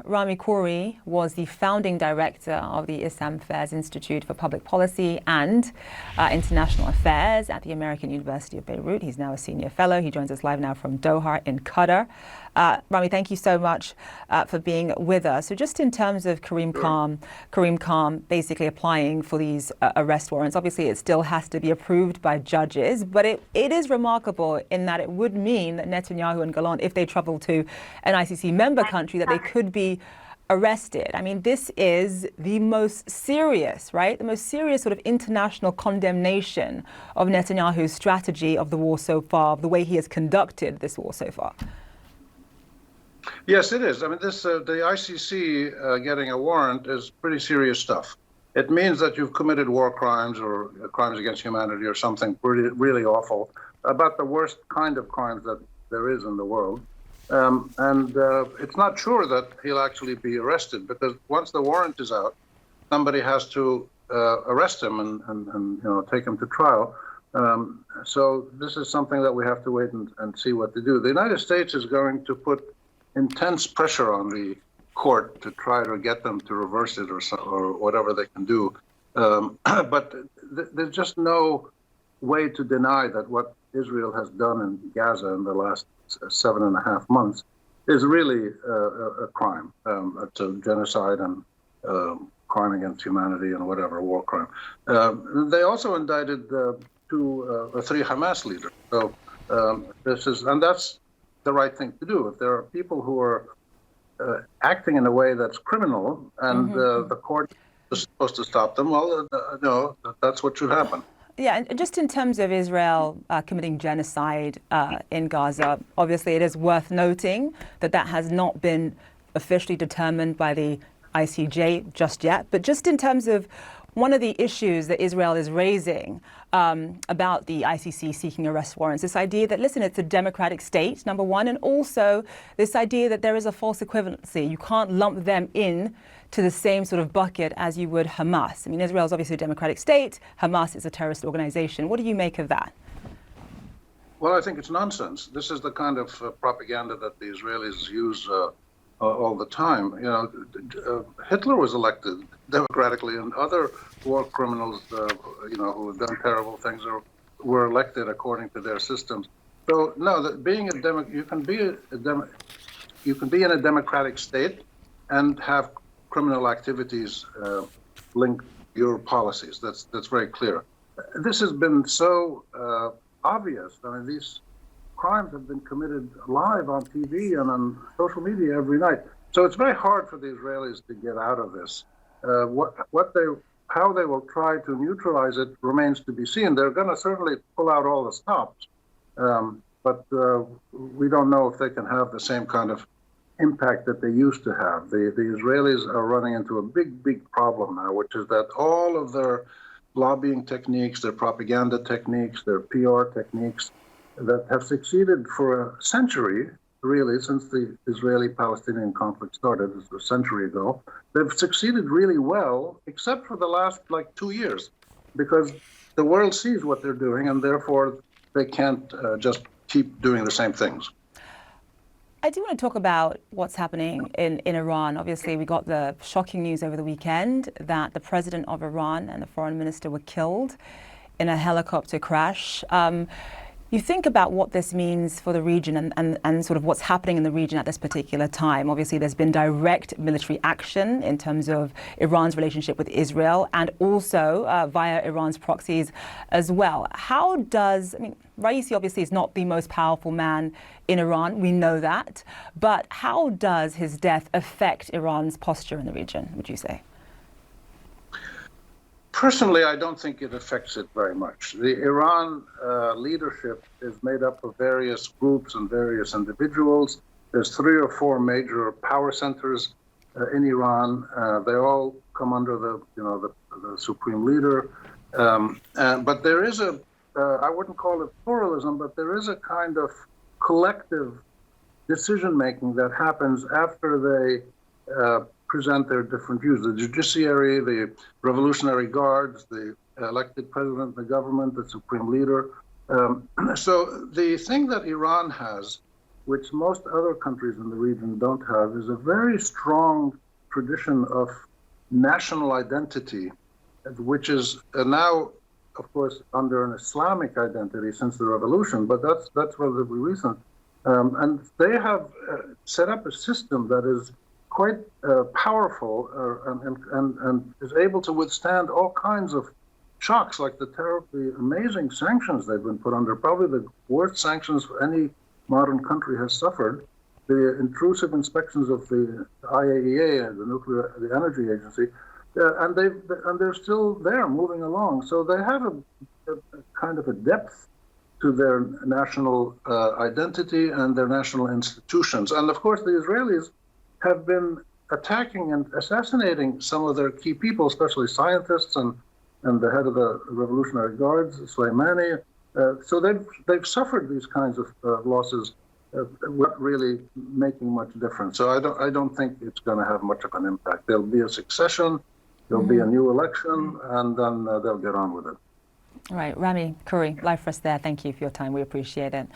Rami Khouri was the founding director of the Islam Affairs Institute for Public Policy and International Affairs at the American University of Beirut. He's now a senior fellow. He joins us live now from Doha in Qatar. Rami, thank you so much for being with us. So just in terms of Karim Khan basically applying for these arrest warrants, obviously it still has to be approved by judges, but it is remarkable in that it would mean that Netanyahu and Gallant, if they travel to an ICC member country, that they could be arrested. I mean, this is the most serious, right? The most serious sort of international condemnation of Netanyahu's strategy of the war so far, of the way he has conducted this war so far. Yes, it is. I mean, the ICC getting a warrant is pretty serious stuff. It means that you've committed war crimes or crimes against humanity or something really awful, about the worst kind of crimes that there is in the world. It's not sure that he'll actually be arrested, because once the warrant is out, somebody has to arrest him and take him to trial. So this is something that we have to wait and see what to do. The United States is going to put intense pressure on the court to try to get them to reverse it or whatever they can do. But there's just no way to deny that what Israel has done in Gaza in the last 7.5 months is really a crime. It's a genocide and crime against humanity and whatever, war crime. They also indicted 3 Hamas leaders. So that's the right thing to do. If there are people who are acting in a way that's criminal and the court is supposed to stop them, well, no, that's what should happen. Yeah, and just in terms of Israel committing genocide in Gaza, obviously it is worth noting that that has not been officially determined by the ICJ just yet. But just in terms of one of the issues that Israel is raising about the ICC seeking arrest warrants, this idea that, listen, it's a democratic state, number one, and also this idea that there is a false equivalency. You can't lump them in to the same sort of bucket as you would Hamas. I mean, Israel is obviously a democratic state. Hamas is a terrorist organization. What do you make of that? Well, I think it's nonsense. This is the kind of propaganda that the Israelis use all the time. You know, Hitler was elected democratically, and other war criminals, who have done terrible things, were elected according to their systems. So no, being you can be in a democratic state and have criminal activities link your policies. That's very clear. This has been so obvious. I mean, these crimes have been committed live on TV and on social media every night. So it's very hard for the Israelis to get out of this. How they will try to neutralize it remains to be seen. They're going to certainly pull out all the stops, but we don't know if they can have the same kind of impact that they used to have. The Israelis are running into a big problem now, which is that all of their lobbying techniques, their propaganda techniques, their PR techniques that have succeeded for a century, really, since the Israeli-Palestinian conflict started a century ago, they've succeeded really well, except for the last 2 years, because the world sees what they're doing, and therefore they can't just keep doing the same things. I do want to talk about what's happening in Iran. Obviously, we got the shocking news over the weekend that the president of Iran and the foreign minister were killed in a helicopter crash. You think about what this means for the region and sort of what's happening in the region at this particular time. Obviously, there's been direct military action in terms of Iran's relationship with Israel and also via Iran's proxies as well. Raisi obviously is not the most powerful man in Iran. We know that. But how does his death affect Iran's posture in the region, would you say? Personally, I don't think it affects it very much. The Iran leadership is made up of various groups and various individuals. There's 3 or 4 major power centers in Iran. They all come under the supreme leader. But there is I wouldn't call it pluralism, but there is a kind of collective decision-making that happens after they present their different views. The judiciary, the revolutionary guards, the elected president, the government, the supreme leader. So the thing that Iran has which most other countries in the region don't have, is a very strong tradition of national identity, which is now, of course, under an Islamic identity since the revolution, but that's relatively recent. And they have set up a system that is quite powerful and is able to withstand all kinds of shocks, like the terribly amazing sanctions they've been put under, probably the worst sanctions any modern country has suffered. The intrusive inspections of the IAEA, the Energy Agency, and they're still there, moving along. So they have a kind of a depth to their national identity and their national institutions. And of course, the Israelis have been attacking and assassinating some of their key people, especially scientists and the head of the Revolutionary Guards, Soleimani. So they've suffered these kinds of losses, not really making much difference. So I don't think it's going to have much of an impact. There'll be a succession, there'll be a new election, and then they'll get on with it. All right, Rami Khouri, live for us there. Thank you for your time. We appreciate it.